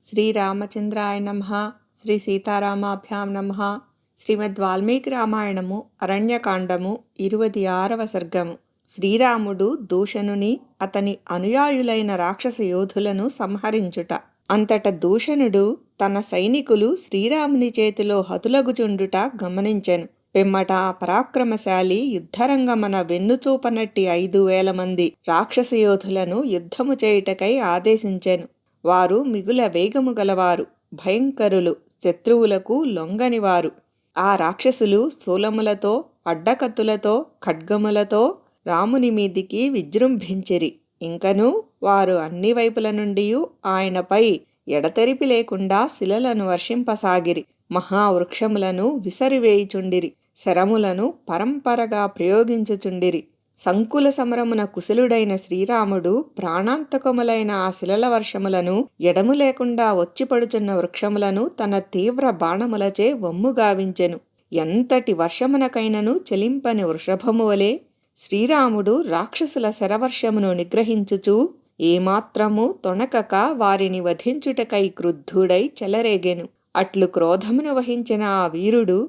శ్రీరామచంద్రాయ నమః. శ్రీ సీతారామాభ్యాం నమః. శ్రీమద్ వాల్మీకి రామాయణము అరణ్యకాండము 26వ సర్గము. శ్రీరాముడు దూషణుని అతని అనుయాయులైన రాక్షస యోధులను సంహరించుట. అంతట దూషణుడు తన సైనికులు శ్రీరాముని చేతిలో హతులగుచుండుట గమనించెను. పిమ్మట పరాక్రమశాలి యుద్ధరంగమన వెన్నుచూపనట్టి 5,000 మంది రాక్షస యోధులను యుద్ధము చేయుటకై ఆదేశించెను. వారు మిగుల వేగము గలవారు, భయంకరులు, శత్రువులకు లొంగనివారు. ఆ రాక్షసులు శూలములతో, అడ్డకత్తులతో, ఖడ్గములతో రాముని మీదికి విజృంభించిరి. ఇంకనూ వారు అన్ని వైపుల నుండి ఆయనపై ఎడతెరిపి లేకుండా శిలలను వర్షింపసాగిరి. మహావృక్షములను విసరివేయుచుండిరి. శరములను పరంపరగా ప్రయోగించుచుండిరి. సంకుల సమరమున కుశలుడైన శ్రీరాముడు ప్రాణాంతకములైన ఆ శిలల వర్షములను, ఎడము లేకుండా వచ్చిపడుచున్న వృక్షములను తన తీవ్ర బాణములచే వమ్ముగావించెను. ఎంతటి వర్షమునకైనను చెలింపని వృషభము వలె శ్రీరాముడు రాక్షసుల శరవర్షమును నిగ్రహించుచూ ఏమాత్రము తొణకక వారిని వధించుటకై క్రుద్ధుడై చెలరేగెను. అట్లు క్రోధమును వహించిన ఆ వీరుడు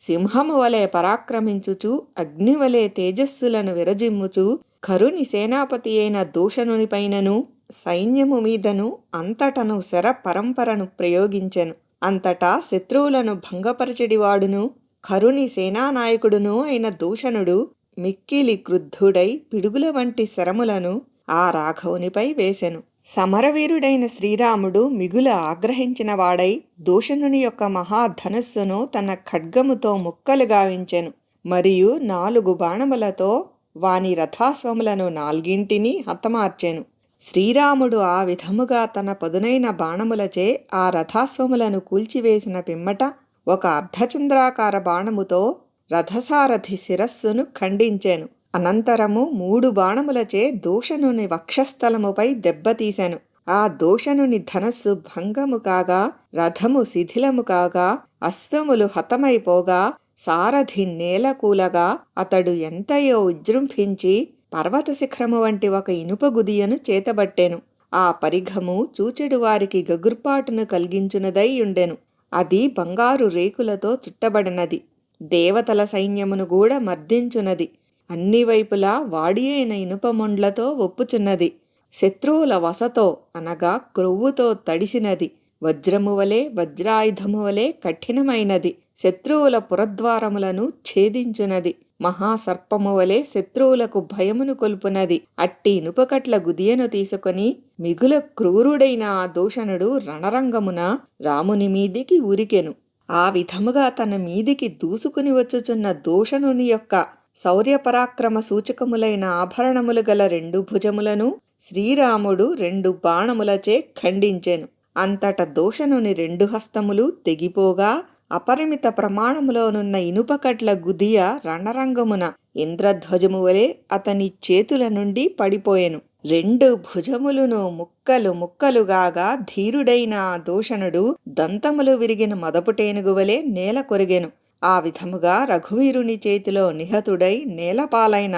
సింహము వలె పరాక్రమించుచు, అగ్నివలె తేజస్సులను విరజిమ్ముచు, కరుని సేనాపతి అయిన దూషణునిపైనను సైన్యము మీదను అంతటను శర పరంపరను ప్రయోగించెను. అంతటా శత్రువులను భంగపరచెడివాడును, కరుని సేనానాయకుడును అయిన దూషణుడు మిక్కిలి క్రుద్ధుడై పిడుగుల వంటి శరములను ఆ రాఘవునిపై వేసెను. సమరవీరుడైన శ్రీరాముడు మిగుల ఆగ్రహించిన వాడై దూషణుని యొక్క మహాధనుస్సును తన ఖడ్గముతో ముక్కలు గావించెను. మరియు 4 బాణములతో వాని రథాశ్వములను 4 హతమార్చెను. శ్రీరాముడు ఆ విధముగా తన పదునైన బాణములచే ఆ రథాశ్వములను కూల్చివేసిన పిమ్మట ఒక అర్ధచంద్రాకార బాణముతో రథసారథి శిరస్సును ఖండించెను. అనంతరము 3 బాణములచే దూషణుని వక్షస్థలముపై దెబ్బతీసెను. ఆ దూషణుని ధనస్సు భంగము కాగా, రథము శిథిలము కాగా, అశ్వములు హతమైపోగా, సారథి నేలకూలగా అతడు ఎంతయో విజృంభించి పర్వత శిఖరము వంటి ఒక ఇనుప గుదియను చేతబట్టెను. ఆ పరిఘము చూచెడు వారికి గగుర్పాటును కలిగించునదై ఉండెను. అది బంగారు రేకులతో చుట్టబడినది. దేవతల సైన్యమును కూడా మర్దించునది. అన్ని వైపులా వాడి అయిన ఇనుపమొండ్లతో ఒప్పుచున్నది. శత్రువుల వసతో అనగా క్రొవ్వుతో తడిసినది. వజ్రము వలె, వజ్రాయుధము వలె కఠినమైనది. శత్రువుల పురద్వారములను ఛేదించునది. మహాసర్పము వలె శత్రువులకు భయమును కొల్పునది. అట్టి ఇనుపకట్ల గుదియను తీసుకొని మిగుల క్రూరుడైన ఆ దూషణుడు రణరంగమున రాముని మీదికి ఉరికెను. ఆ విధముగా తన మీదికి దూసుకుని వచ్చుచున్న దూషణుని యొక్క శౌర్యపరాక్రమ సూచకములైన ఆభరణములు గల 2 భుజములను శ్రీరాముడు 2 బాణములచే ఖండించెను. అంతట దూషణుని 2 హస్తములు తెగిపోగా అపరిమిత ప్రమాణములోనున్న ఇనుపకట్ల గుదియ రణరంగమున ఇంద్రధ్వజము వలె అతని చేతుల నుండి పడిపోయెను. 2 భుజములను ముక్కలు ముక్కలుగాగా ధీరుడైన ఆ దూషణుడు దంతములు విరిగిన మదపుటేనుగు వలె నేల కొరిగెను. ఆ విధముగా రఘువీరుని చేతిలో నిహతుడై నేలపాలైన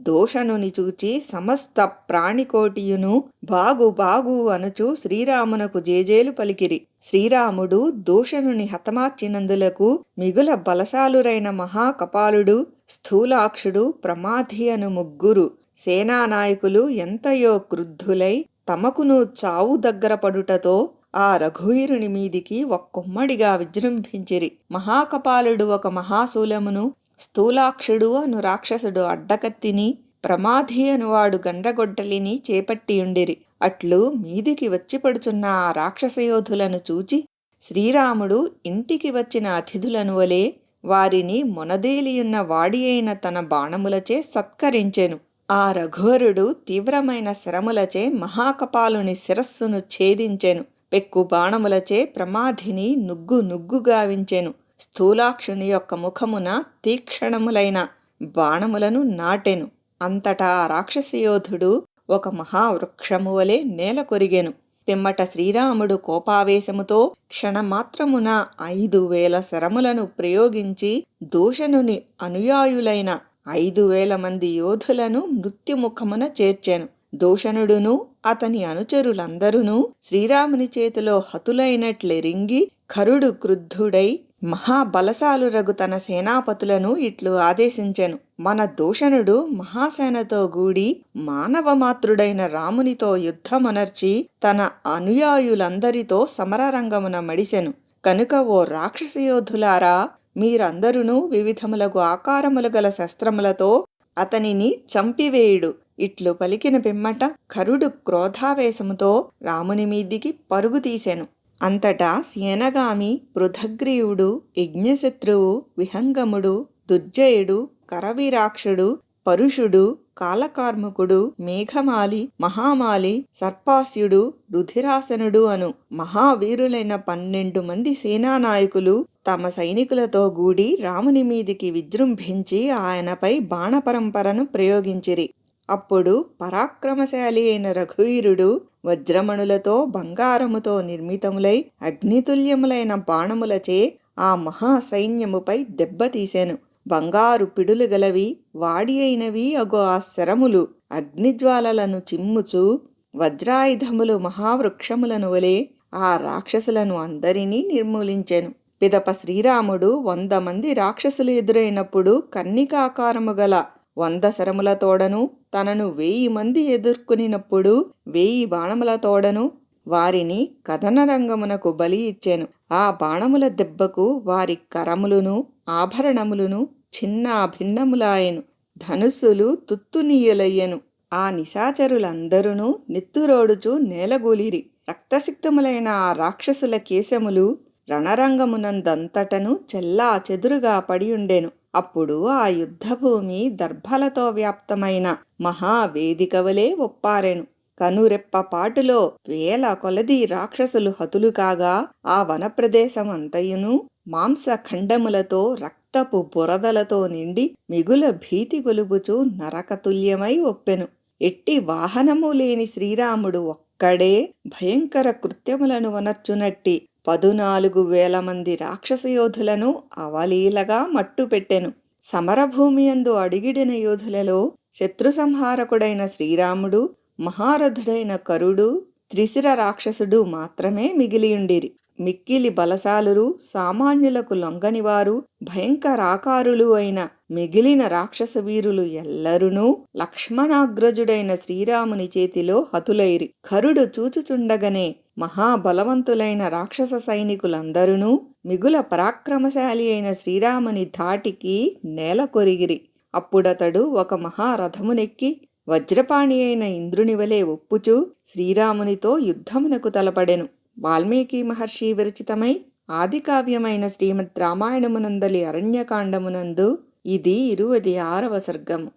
దూషణుని చూచి సమస్త ప్రాణికోటియును బాగు బాగు అనుచు శ్రీరామునకు జేజేలు పలికిరి. శ్రీరాముడు దూషణుని హతమార్చినందులకు మిగుల బలశాలురైన మహాకపాలుడు, స్థూలాక్షుడు, ప్రమాధి అను 3 సేనానాయకులు ఎంతయో క్రుద్ధులై తమకును చావు దగ్గర పడుటతో ఆ రఘువీరుని మీదికి ఒక్కొమ్మడిగా విజృంభించిరి. మహాకపాలుడు ఒక మహాశూలమును, స్థూలాక్షుడు అను రాక్షసుడు అడ్డకత్తిని, ప్రమాధి అనువాడు గండ్రగొడ్డలిని చేపట్టియుండిరి. అట్లు మీదికి వచ్చిపడుచున్న ఆ రాక్షసయోధులను చూచి శ్రీరాముడు ఇంటికి వచ్చిన అతిథులను వలె వారిని మొనదేలియున్న వాడి అయిన తన బాణములచే సత్కరించెను. ఆ రఘువరుడు తీవ్రమైన శరములచే మహాకపాలుని శిరస్సును ఛేదించెను. పెక్కు బాణములచే ప్రమాధిని నుగ్గు నుగ్గుగావించెను. స్థూలాక్షుని యొక్క ముఖమున తీక్షణములైన బాణములను నాటెను. అంతటా ఆ రాక్షసయోధుడు ఒక మహావృక్షము వలె నేల కొరిగెను. పిమ్మట శ్రీరాముడు కోపావేశముతో క్షణమాత్రమున 5,000 శరములను ప్రయోగించి దూషణుని అనుయాయులైన 5,000 మంది యోధులను మృత్యుముఖమున చేర్చెను. దూషణుడును అతని అనుచరులందరూ శ్రీరాముని చేతిలో హతులైనట్లెరింగి ఖరుడు క్రుద్ధుడై మహాబలశాలురగు తన సేనాపతులను ఇట్లు ఆదేశించెను. మన దూషణుడు మహాసేనతో గూడి మానవమాత్రుడైన రామునితో యుద్ధమనర్చి తన అనుయాయులందరితో సమరరంగమున మడిసెను. కనుక ఓ రాక్షసయోధులారా, మీరందరునూ వివిధములగు ఆకారములు గల శస్త్రములతో అతనిని చంపివేయుడు. ఇట్లు పలికిన పిమ్మట ఖరుడు క్రోధావేశముతో రాముని మీదికి పరుగు తీసెను. అంతటా సేనగామి పృథగ్రీవుడు, యజ్ఞశత్రువు, విహంగముడు, దుర్జయుడు, కరవీరాక్షుడు, పరుషుడు, కాలకార్ముకుడు, మేఘమాలి, మహామాలి, సర్పాస్యుడు, రుధిరాసనుడు అను మహావీరులైన 12 మంది సేనానాయకులు తమ సైనికులతో గూడి రాముని మీదికి విజృంభించి ఆయనపై బాణపరంపరను ప్రయోగించిరి. అప్పుడు పరాక్రమశాలి అయిన రఘువీరుడు వజ్రమణులతో బంగారముతో నిర్మితములై అగ్నితుల్యములైన బాణములచే ఆ మహాసైన్యముపై దెబ్బతీసెను. బంగారు పిడులు గలవి వాడి అయినవి అగో ఆ శరములు అగ్నిజ్వాలలను చిమ్ముచు వజ్రాయుధములు మహావృక్షములను వలె ఆ రాక్షసులను అందరినీ నిర్మూలించెను. పిదప శ్రీరాముడు 100 మంది రాక్షసులు ఎదురైనప్పుడు కన్నికాకారము గల 100 శరములతోడను, తనను 1000 మంది ఎదుర్కొనినప్పుడు 1000 బాణములతోడను వారిని కథనరంగమునకు బలి ఇచ్చెను. ఆ బాణముల దెబ్బకు వారి కరములును ఆభరణములును చిన్న భిన్నములాయెను. ధనుస్సులు తుత్తునీయులయ్యెను. ఆ నిశాచరులందరూ నెత్తురోడుచు నేలగూలిరి. రక్తసిక్తములైన ఆ రాక్షసుల కేశములు రణరంగమునందంతటను చెల్లా చెదురుగా పడియుండెను. అప్పుడు ఆ యుద్ధభూమి దర్భలతో వ్యాప్తమైన మహావేదికవలే ఒప్పారెను. కనురెప్ప పాటులో 1000 కొలది రాక్షసులు హతులు కాగా ఆ వనప్రదేశమంతయును మాంసఖండములతో రక్తపు బురదలతో నిండి మిగుల భీతి గొలుపుచు నరకతుల్యమై ఒప్పెను. ఎట్టి వాహనము లేని శ్రీరాముడు ఒక్కడే భయంకర కృత్యములను వనర్చునట్టి 14,000 మంది రాక్షసయోధులను అవలీలగా మట్టుపెట్టెను. సమరభూమియందు అడిగిడిన యోధులలో శత్రుసంహారకుడైన శ్రీరాముడు, మహారథుడైన కరుడు, త్రిశిర రాక్షసుడు మాత్రమే మిగిలియుండిరి. మిక్కిలి బలశాలురు, సామాన్యులకు లొంగనివారు, భయంకరాకారులు అయిన మిగిలిన రాక్షస వీరులు ఎల్లరునూ లక్ష్మణాగ్రజుడైన శ్రీరాముని చేతిలో హతులైరి. ఖరుడు చూచుచుండగనే మహాబలవంతులైన రాక్షస సైనికులందరూ మిగుల పరాక్రమశాలి అయిన శ్రీరాముని ధాటికి నేల కొరిగిరి. అప్పుడతడు ఒక మహారథమునెక్కి వజ్రపాణి అయిన ఇంద్రుని వలె ఒప్పుచూ శ్రీరామునితో యుద్ధమునకు తలపడెను. వాల్మీకి మహర్షి విరచితమై ఆదికావ్యమైన శ్రీమద్ రామాయణమునందలి అరణ్యకాండమునందు ఇది 26వ సర్గము.